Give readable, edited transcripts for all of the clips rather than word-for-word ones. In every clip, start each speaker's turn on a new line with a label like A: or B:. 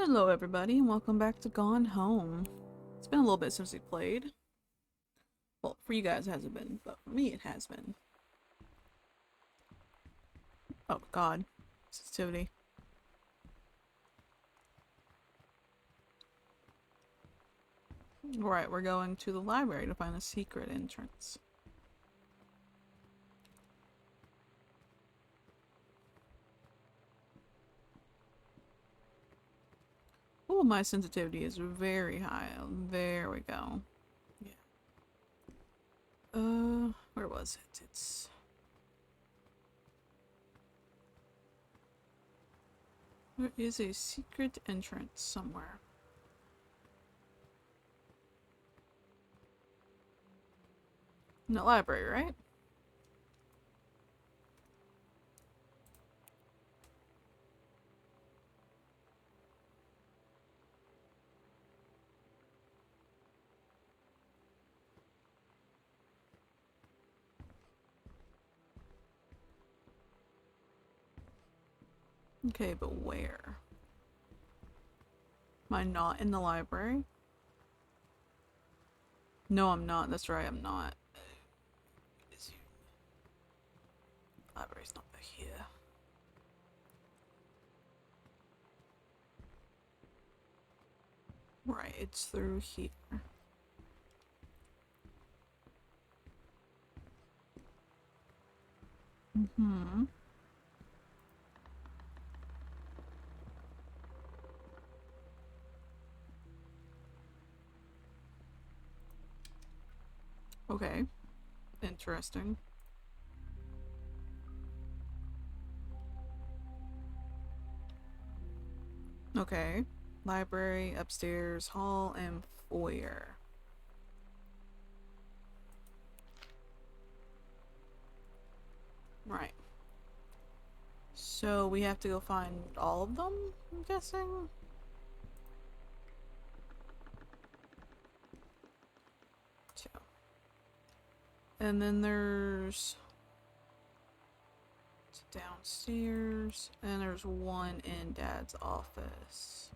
A: Hello everybody and welcome back to Gone Home. It's been a little bit since we played. Well, for you guys it hasn't been, but for me it has been. Oh god. Sensitivity. Alright, we're going to the library to find a secret entrance. Oh, my sensitivity is very high. There we go. Yeah. Where was it? There is a secret entrance somewhere. In the library, right? Okay, but where? Am I not in the library? No, I'm not. That's right, I'm not. Library's not back here. Right, it's through here. Mm-hmm. Okay. Interesting. Okay. Library, upstairs, hall, and foyer. Right. So we have to go find all of them, I'm guessing? Two. And then there's downstairs, and there's one in Dad's office.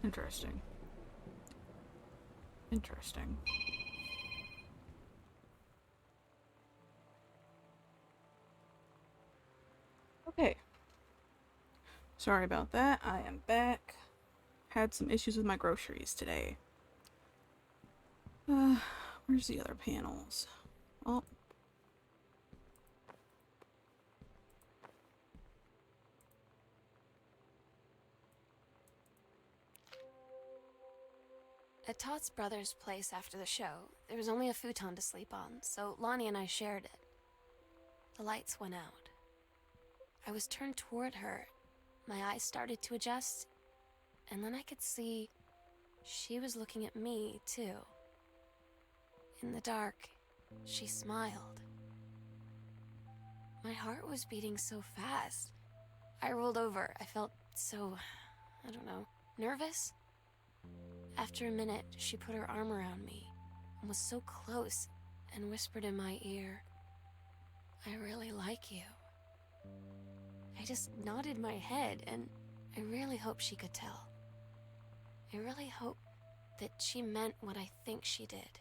A: Interesting. Interesting. Okay. Sorry about that. I am back. Had some issues with my groceries today. Where's the other panels? Oh.
B: At Todd's brother's place after the show, there was only a futon to sleep on, so Lonnie and I shared it. The lights went out. I was turned toward her. My eyes started to adjust, and then I could see she was looking at me, too. In the dark, she smiled. My heart was beating so fast. I rolled over. I felt so, I don't know, nervous? After a minute, she put her arm around me and was so close and whispered in my ear, "I really like you." I just nodded my head, and I really hope she could tell. I really hope that she meant what I think she did.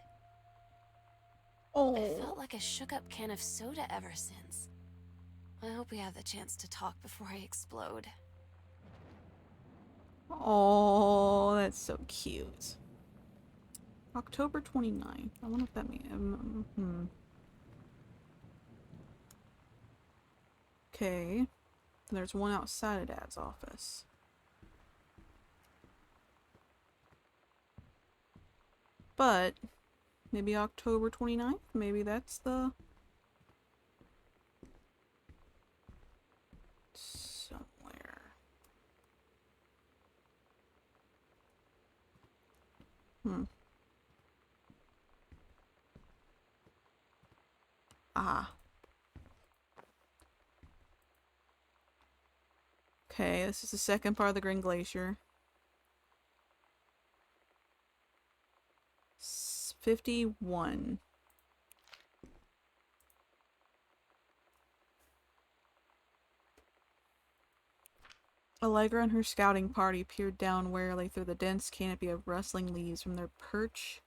A: Oh.
B: I felt like a shook-up can of soda ever since. I hope we have the chance to talk before I explode.
A: Oh, that's so cute. October 29th. I wonder if that means. Okay. There's one outside of Dad's office. But maybe October 29th? Maybe that's the... somewhere. Ah. Okay, this is the second part of the Green Glacier. 51. Allegra and her scouting party peered down warily through the dense canopy of rustling leaves from their perch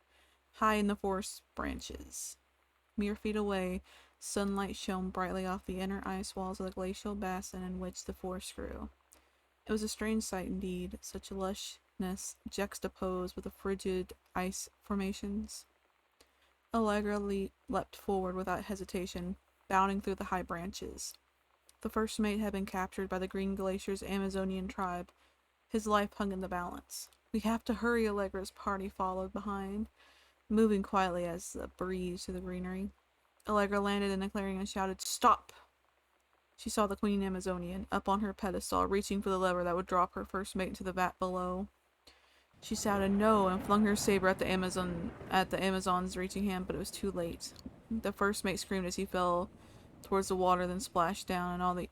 A: high in the forest branches. Mere feet away, sunlight shone brightly off the inner ice walls of the glacial basin in which the forest grew. It was a strange sight indeed, such lushness juxtaposed with the frigid ice formations. Allegra leapt forward without hesitation, bounding through the high branches. The first mate had been captured by the Green Glacier's Amazonian tribe. His life hung in the balance. We have to hurry, Allegra's party followed behind, moving quietly as the breeze through the greenery. Allegra landed in a clearing and shouted, "Stop!" She saw the Queen Amazonian, up on her pedestal, reaching for the lever that would drop her first mate into the vat below. She shouted no and flung her saber at the Amazon's reaching hand, but it was too late. The first mate screamed as he fell towards the water, then splashed down, and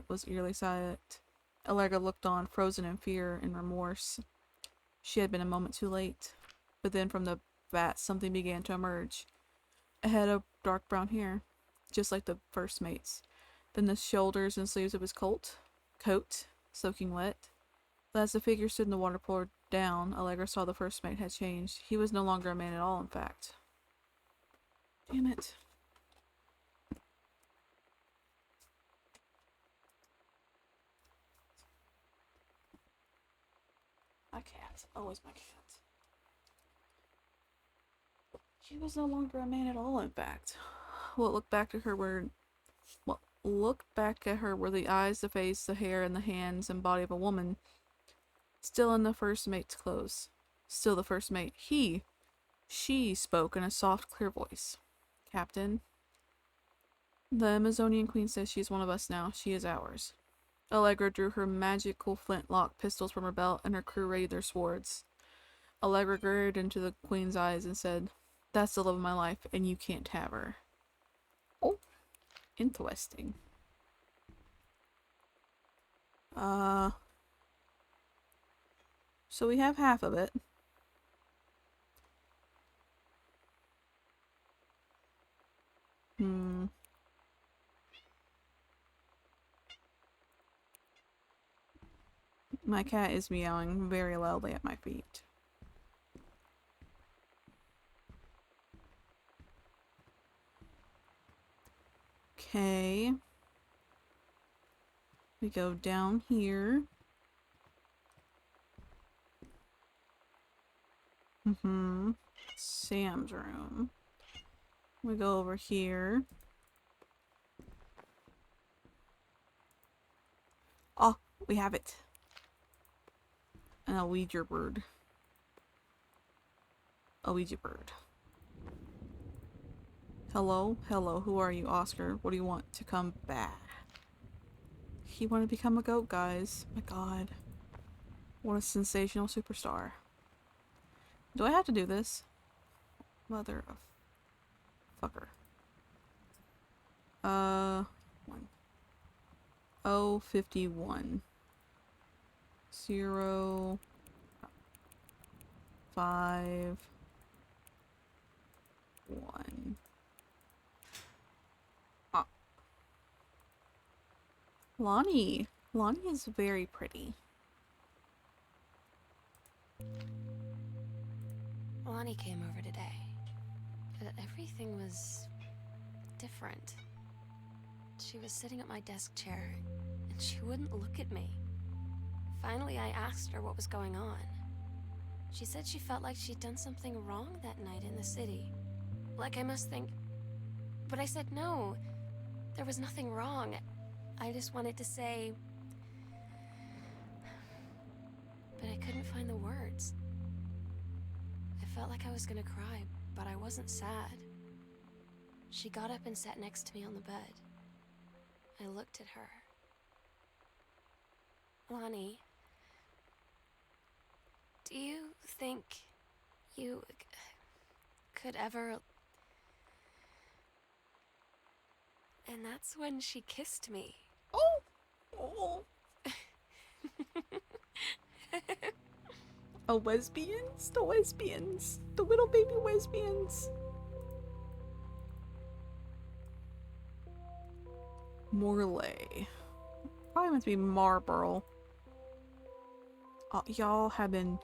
A: was eerily silent. Allegra looked on, frozen in fear and remorse. She had been a moment too late. But then from the vat something began to emerge. A head of dark brown hair, just like the first mate's. Then the shoulders and sleeves of his coat, soaking wet. But as the figure stood in the water poured down, Allegra saw the first mate had changed. He was no longer a man at all, in fact. Damn it. My cat. Always my cat. He was no longer a man at all, in fact. What looked back at her were the eyes, the face, the hair, and the hands and body of a woman, still in the first mate's clothes. Still the first mate. She spoke in a soft, clear voice. "Captain, the Amazonian queen says she is one of us now. She is ours." Allegra drew her magical flintlock pistols from her belt, and her crew readied their swords. Allegra glared into the queen's eyes and said, "That's the love of my life, and you can't have her." Oh, interesting. So we have half of it. My cat is meowing very loudly at my feet. Okay. We go down here. Sam's room. We go over here. Oh, we have it. An Ouija bird. Ouija bird. Hello? Hello, who are you, Oscar? What do you want to come back? He wanted to become a goat, guys. My god. What a sensational superstar. Do I have to do this? Mother of fucker. 51. 0 5 1. Ah. Lonnie. Lonnie is very pretty.
B: Lonnie came over today. Everything was different. She was sitting at my desk chair, and she wouldn't look at me. Finally, I asked her what was going on. She said she felt like she'd done something wrong that night in the city. Like I must think... But I said no. There was nothing wrong. I just wanted to say... But I couldn't find the words. I felt like I was gonna cry, but I wasn't sad. She got up and sat next to me on the bed. I looked at her. Lonnie, do you think you could ever... And that's when she kissed me.
A: Oh! Oh! Oh, lesbians? The lesbians. The little baby lesbians. Morley. Probably meant to be Marlborough. Y'all have been.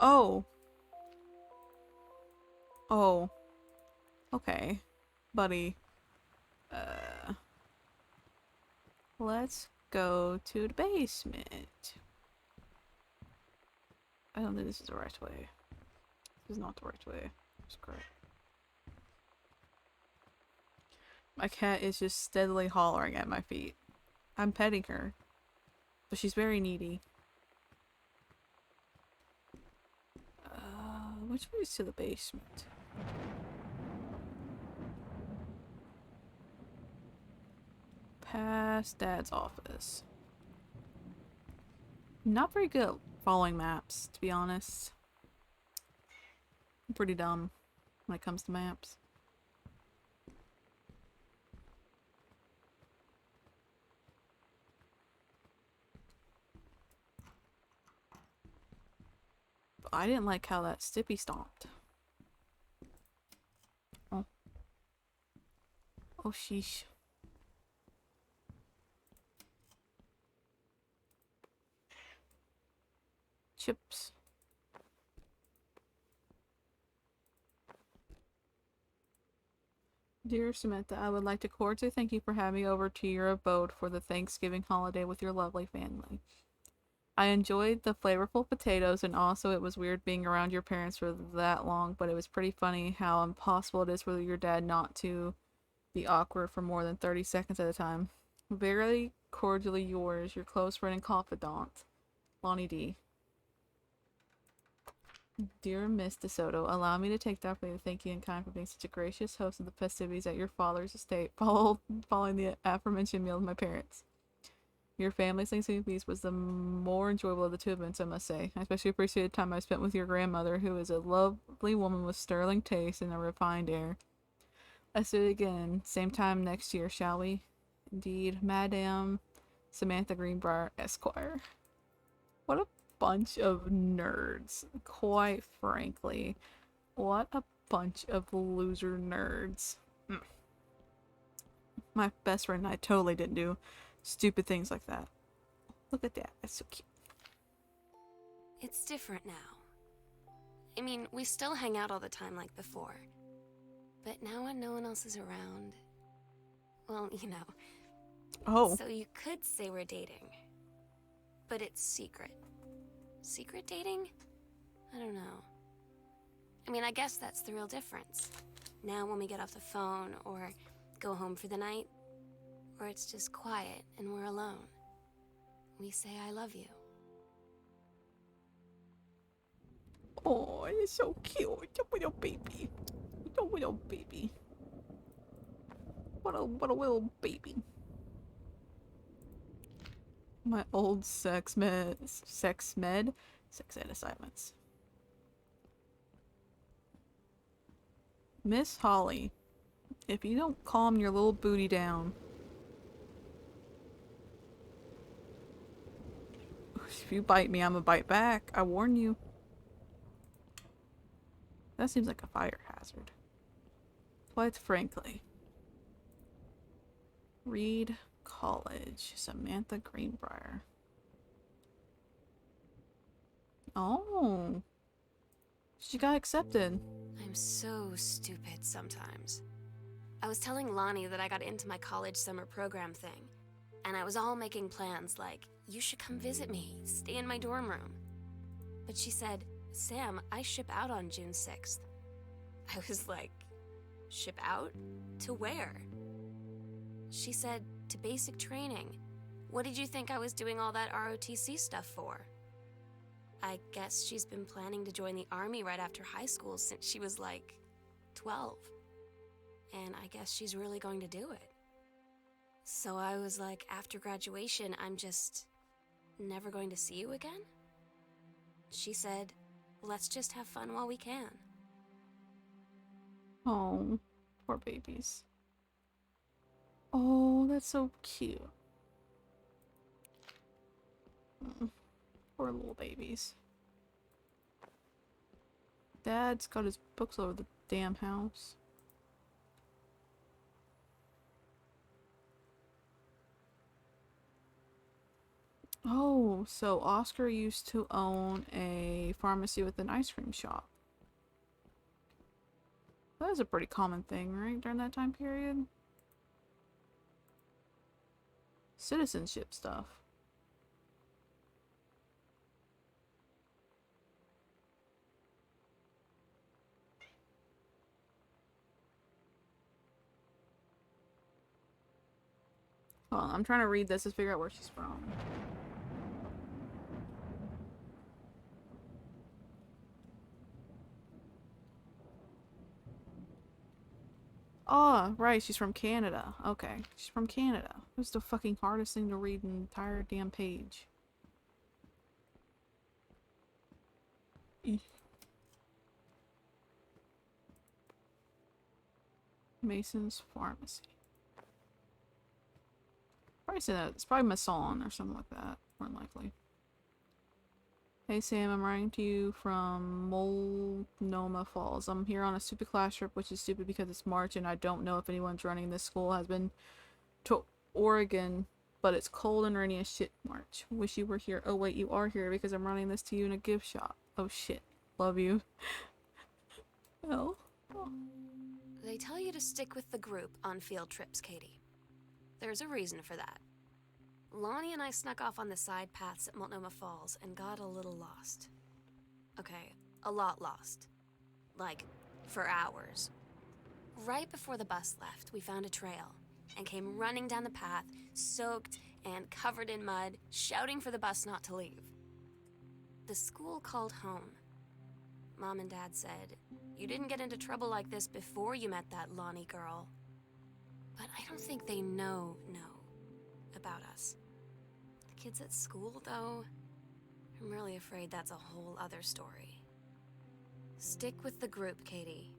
A: Oh. Oh. Okay. Buddy. Uh. Let's go to the basement. I don't think this is the right way. This is not the right way. That's correct. My cat is just steadily hollering at my feet. I'm petting her, but she's very needy. Which way is to the basement? Past Dad's office. Not very good at following maps, to be honest. I'm pretty dumb when it comes to maps. But I didn't like how that Stippy stomped. Oh. Oh, sheesh. Chips. Dear Samantha, I would like to cordially thank you for having me over to your abode for the Thanksgiving holiday with your lovely family. I enjoyed the flavorful potatoes, and also it was weird being around your parents for that long, but it was pretty funny how impossible it is for your dad not to be awkward for more than 30 seconds at a time. Very cordially yours, your close friend and confidant, Lonnie D. Dear Miss DeSoto, allow me to take the opportunity to thank you in kind for being such a gracious host of the festivities at your father's estate following the aforementioned meal with my parents. Your family's Thanksgiving feast was the more enjoyable of the two events, I must say. I especially appreciate the time I spent with your grandmother, who is a lovely woman with sterling taste and a refined air. Let's do it again, same time next year, shall we? Indeed, Madame Samantha Greenbrier, Esquire. What a bunch of nerds, quite frankly. What a bunch of loser nerds. My best friend and I totally didn't do stupid things like that. Look at that. That's so cute.
B: It's different now. I mean, we still hang out all the time like before. But now when no one else is around, well, you know.
A: Oh.
B: So you could say we're dating. But it's secret. Secret dating? I don't know. I mean, I guess that's the real difference. Now when we get off the phone or go home for the night, or it's just quiet and we're alone, we say I love you.
A: Oh, it's so cute. Little baby. Little baby. What a little baby. My old sex ed assignments. Miss Holly, if you don't calm your little booty down. If you bite me, I'm gonna bite back. I warn you. That seems like a fire hazard. Quite frankly. Reed College. Samantha Greenbrier. Oh. She got accepted.
B: I'm so stupid sometimes. I was telling Lonnie that I got into my college summer program thing, and I was all making plans like, you should come visit me, stay in my dorm room. But she said, Sam, I ship out on June 6th. I was like, ship out? To where? She said, to basic training. What did you think I was doing all that ROTC stuff for? I guess she's been planning to join the army right after high school since she was like 12. And I guess she's really going to do it. So I was like, after graduation, I'm just never going to see you again? She said, let's just have fun while we can.
A: Oh, poor babies. Oh, that's so cute. Poor little babies. Dad's got his books all over the damn house. Oh, so Oscar used to own a pharmacy with an ice cream shop. That was a pretty common thing, right, during that time period? Citizenship stuff. Hold on, I'm trying to read this to figure out where she's from. Oh, right, she's from Canada. Okay, she's from Canada. It was the fucking hardest thing to read in the entire damn page. Eek. Mason's Pharmacy. Probably say that. It's probably Mason or something like that. More than likely. Hey Sam, I'm writing to you from Multnomah Falls. I'm here on a stupid class trip, which is stupid because it's March and I don't know if anyone's running this school has been to Oregon, but it's cold and rainy as shit March. Wish you were here. Oh wait, you are here because I'm running this to you in a gift shop. Oh shit. Love you. Oh. Oh.
B: They tell you to stick with the group on field trips, Katie. There's a reason for that. Lonnie and I snuck off on the side paths at Multnomah Falls and got a little lost. Okay, a lot lost. Like, for hours. Right before the bus left, we found a trail and came running down the path, soaked and covered in mud, shouting for the bus not to leave. The school called home. Mom and Dad said, "You didn't get into trouble like this before you met that Lonnie girl." But I don't think they know about us. The kids at school, though, I'm really afraid that's a whole other story. Stick with the group, Katie.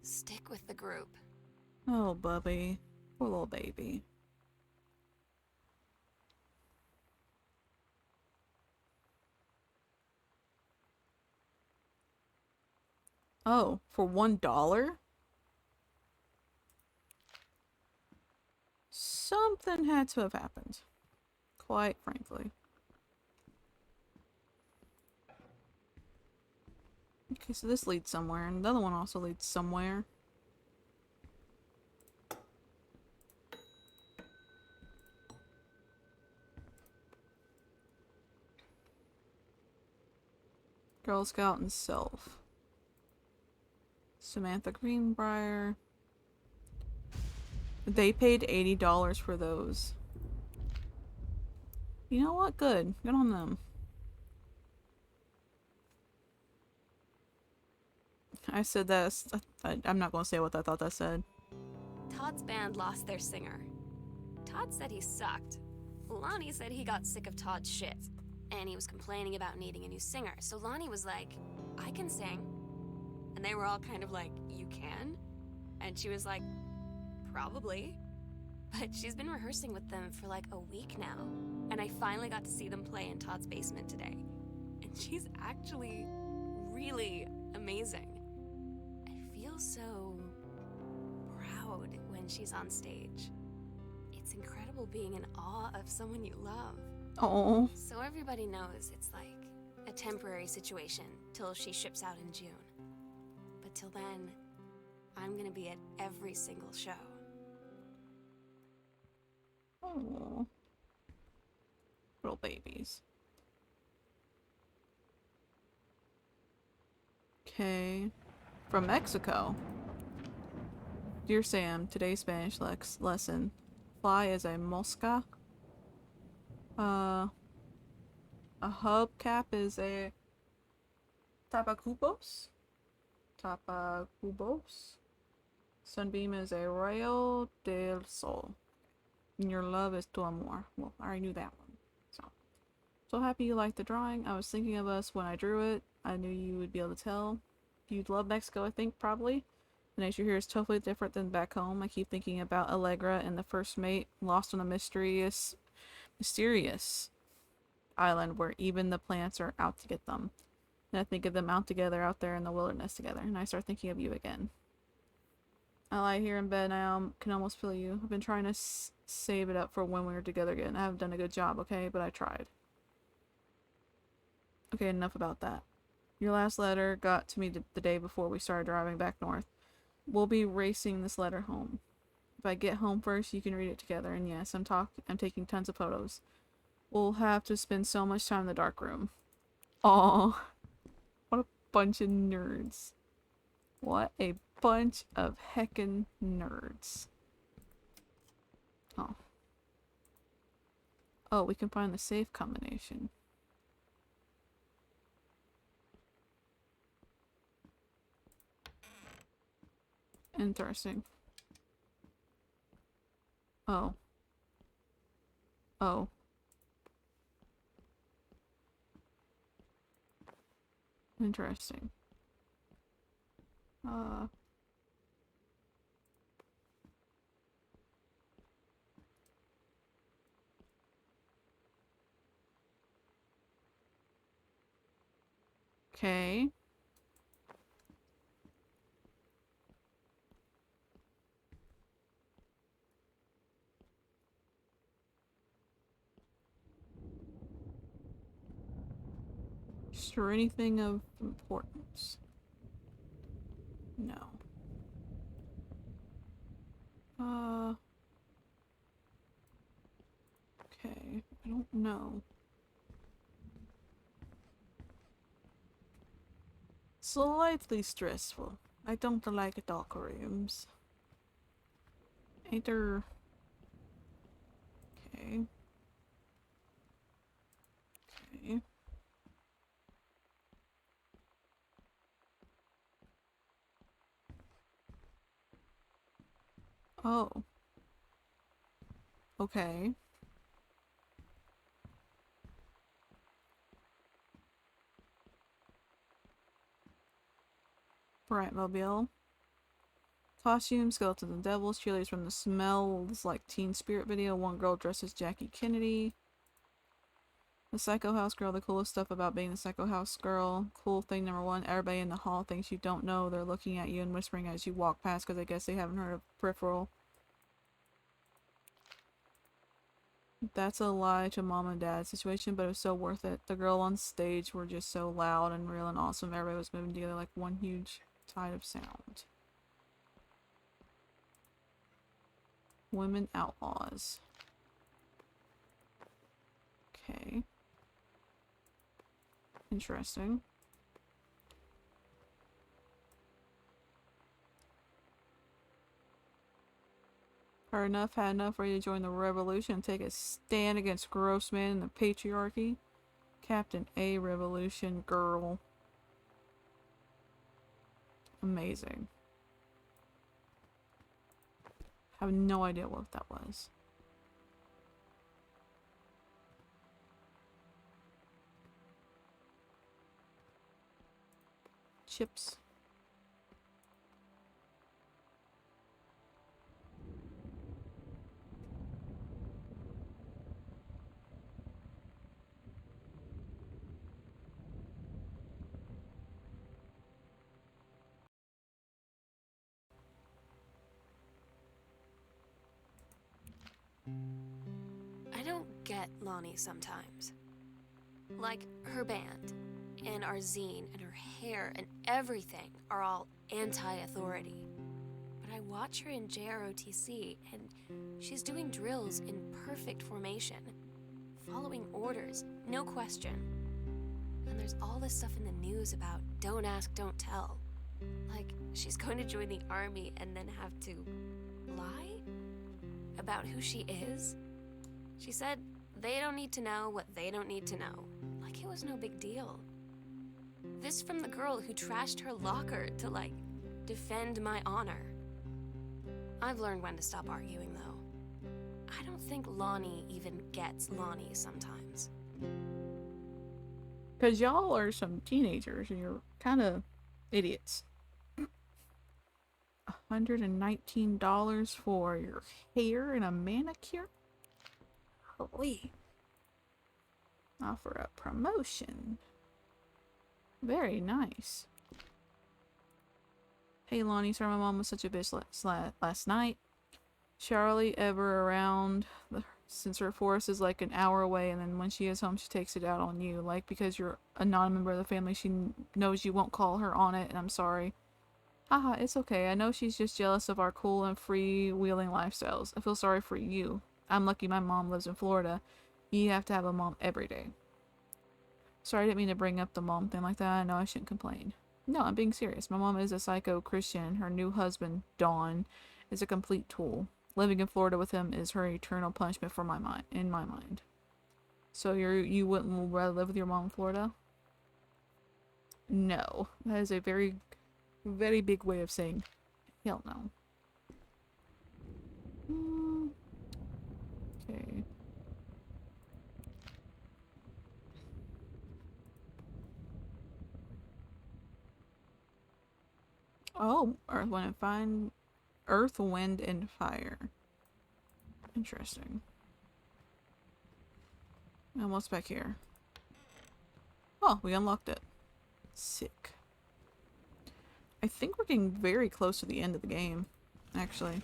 B: Stick with the group.
A: Oh, Bubby. Poor little baby. Oh, for $1? Something had to have happened. Quite frankly. Okay, so this leads somewhere, and the other one also leads somewhere. Girl Scout and Self. Samantha Greenbrier. They paid $80 for those. You know what? Good. Good on them. I said that. I'm not going to say what I thought that said.
B: Todd's band lost their singer. Todd said he sucked. Lonnie said he got sick of Todd's shit, and he was complaining about needing a new singer. So Lonnie was like, "I can sing." And they were all kind of like, "You can?" And she was like, "Probably." But she's been rehearsing with them for like a week now. And I finally got to see them play in Todd's basement today. And she's actually really amazing. I feel so proud when she's on stage. It's incredible being in awe of someone you love.
A: Oh.
B: So everybody knows it's like a temporary situation till she ships out in June. But till then, I'm gonna be at every single show.
A: Oh. Little babies. Okay. From Mexico. Dear Sam, today's Spanish lesson. Fly is a mosca. A hubcap is a tapacubos. Tapacubos. Sunbeam is a rayo del sol. And your love is tu amor. Well, I already knew that one. So happy you liked the drawing. I was thinking of us when I drew it. I knew you would be able to tell. You'd love Mexico, I think, probably. The nature here is totally different than back home. I keep thinking about Allegra and the first mate lost on a mysterious island where even the plants are out to get them. And I think of them out together out there in the wilderness together. And I start thinking of you again. I lie here in bed now. Can almost feel you. I've been trying to save it up for when we were together again. I haven't done a good job, okay? But I tried. Okay, enough about that. Your last letter got to me the day before we started driving back north. We'll be racing this letter home. If I get home first, you can read it together. And yes, I'm taking tons of photos. We'll have to spend so much time in the dark room. Aw, what a bunch of nerds. What a bunch of heckin' nerds. Oh. Oh, we can find the safe combination. Interesting. Oh. Oh. Interesting. Uh. Okay. Is there anything of importance? No. Uh. Okay. I don't know. Slightly stressful. I don't like dark rooms. Ain't there... Okay. Okay. Oh. Okay. Brightmobile. Costumes, skeletons and devils, cheerleaders from the Smells Like Teen Spirit video, one girl dressed as Jackie Kennedy. The Psycho House Girl, the coolest stuff about being the Psycho House Girl. Cool thing number one, everybody in the hall thinks you don't know. They're looking at you and whispering as you walk past because I guess they haven't heard of Peripheral. That's a lie to mom and dad situation, but it was so worth it. The girl on stage were just so loud and real and awesome. Everybody was moving together like one huge tide of sound. Women outlaws. Okay. Interesting. Heard enough, had enough, ready to join the revolution and take a stand against gross men and the patriarchy. Captain A Revolution Girl. Amazing. Have no idea what that was. Chips.
B: I don't get Lonnie sometimes. Like, her band, and our zine, and her hair, and everything are all anti-authority. But I watch her in JROTC, and she's doing drills in perfect formation, following orders, no question. And there's all this stuff in the news about don't ask, don't tell. Like, she's going to join the army and then have to lie about who she is? She said they don't need to know what they don't need to know. Like it was no big deal. This from the girl who trashed her locker to, like, defend my honor. I've learned when to stop arguing, though. I don't think Lonnie even gets Lonnie sometimes.
A: Because y'all are some teenagers and you're kind of idiots. $119 for your hair and a manicure? Holy. Offer a promotion. Very nice. Hey Lonnie, sorry my mom was such a bitch last night. Charlie ever around since her forest is like an hour away, and then when she is home she takes it out on you, like because you're a non-member of the family she knows you won't call her on it, and I'm sorry. Haha, it's okay. I know she's just jealous of our cool and free-wheeling lifestyles. I feel sorry for you. I'm lucky my mom lives in Florida. You have to have a mom every day. Sorry, I didn't mean to bring up the mom thing like that. I know I shouldn't complain. No, I'm being serious. My mom is a psycho Christian. Her new husband, Dawn, is a complete tool. Living in Florida with him is her eternal punishment for my mind. In my mind. So you wouldn't rather live with your mom in Florida? No, that is a very, very big way of saying hell no. Okay. Oh, Earth, Wind, and Fire. Interesting. And what's back here? Oh, we unlocked it. Sick. I think we're getting very close to the end of the game, actually.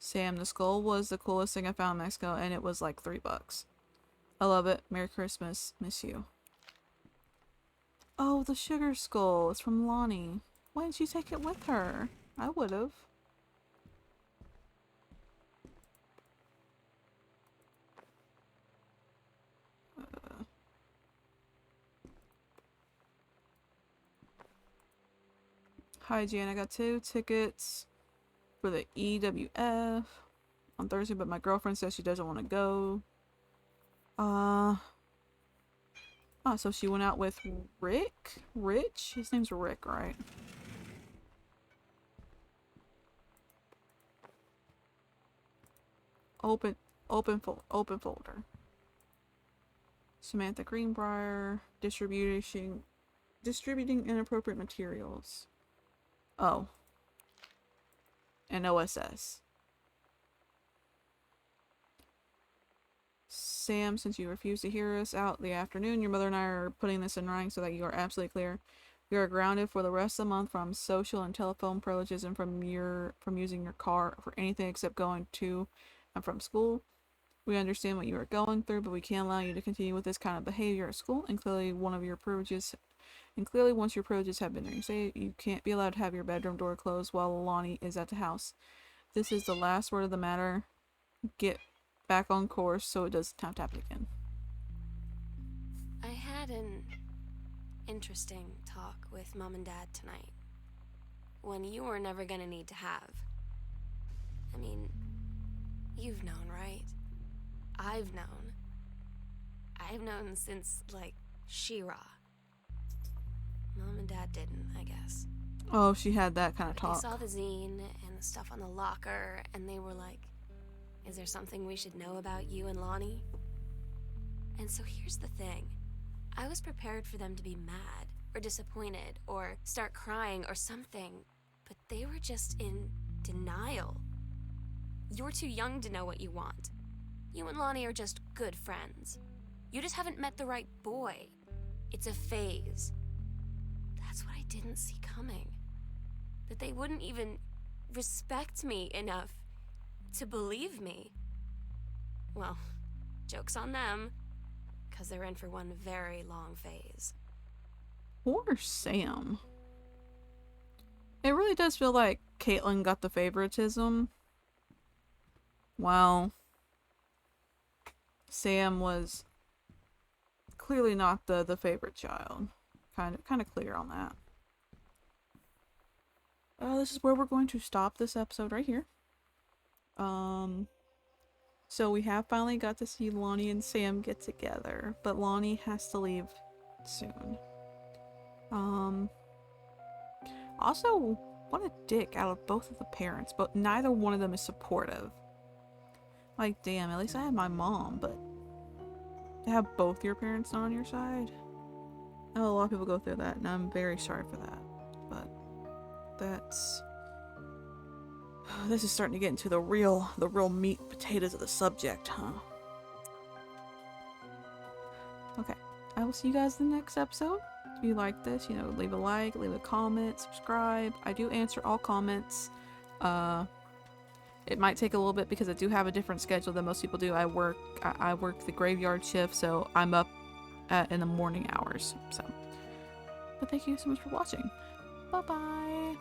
A: Sam, the skull was the coolest thing I found in Mexico, and it was like $3. I love it. Merry Christmas. Miss you. Oh, the sugar skull. It's from Lonnie. Why didn't you take it with her? I would've. Hi, Jan. I got 2 tickets for the EWF on Thursday, but my girlfriend says she doesn't want to go. Oh, so she went out with Rick? Rich? His name's Rick, right? Open, open folder. Samantha Greenbrier, distributing inappropriate materials. Oh. And OSS. Sam, since you refuse to hear us out the afternoon, your mother and I are putting this in writing so that you are absolutely clear. You are grounded for the rest of the month from social and telephone privileges and from using your car for anything except going to and from school. We understand what you are going through, but we can't allow you to continue with this kind of behavior at school. And clearly, once your privileges have been reinstated, you can't be allowed to have your bedroom door closed while Lonnie is at the house. This is the last word of the matter. Get back on course so it doesn't have to happen again.
B: I had an interesting talk with Mom and Dad tonight. One you were never gonna need to have. I mean, you've known, right? I've known. I've known since, like, She-Ra. Mom and Dad didn't, I guess.
A: Oh, she had that kind of talk.
B: They saw the zine and the stuff on the locker, and they were like, is there something we should know about you and Lonnie? And so here's the thing. I was prepared for them to be mad, or disappointed, or start crying, or something, but they were just in denial. You're too young to know what you want. You and Lonnie are just good friends. You just haven't met the right boy. It's a phase. That's what I didn't see coming. That they wouldn't even respect me enough to believe me. Well, joke's on them, because they're in for one very long phase.
A: Poor Sam. It really does feel like Caitlin got the favoritism. While Sam was clearly not the favorite child. Kind of clear on that. This is where we're going to stop this episode right here. So we have finally got to see Lonnie and Sam get together, but Lonnie has to leave soon. Also, what a dick out of both of the parents, but neither one of them is supportive. Like, damn, at least I had my mom, but to have both your parents not on your side? I know a lot of people go through that, and I'm very sorry for that. But that's... this is starting to get into the real meat and potatoes of the subject, huh? Okay, I will see you guys in the next episode. If you like this, leave a like, leave a comment, subscribe. I do answer all comments. It might take a little bit because I do have a different schedule than most people do. I work the graveyard shift, so I'm up in the morning hours. So, but thank you so much for watching. Bye bye.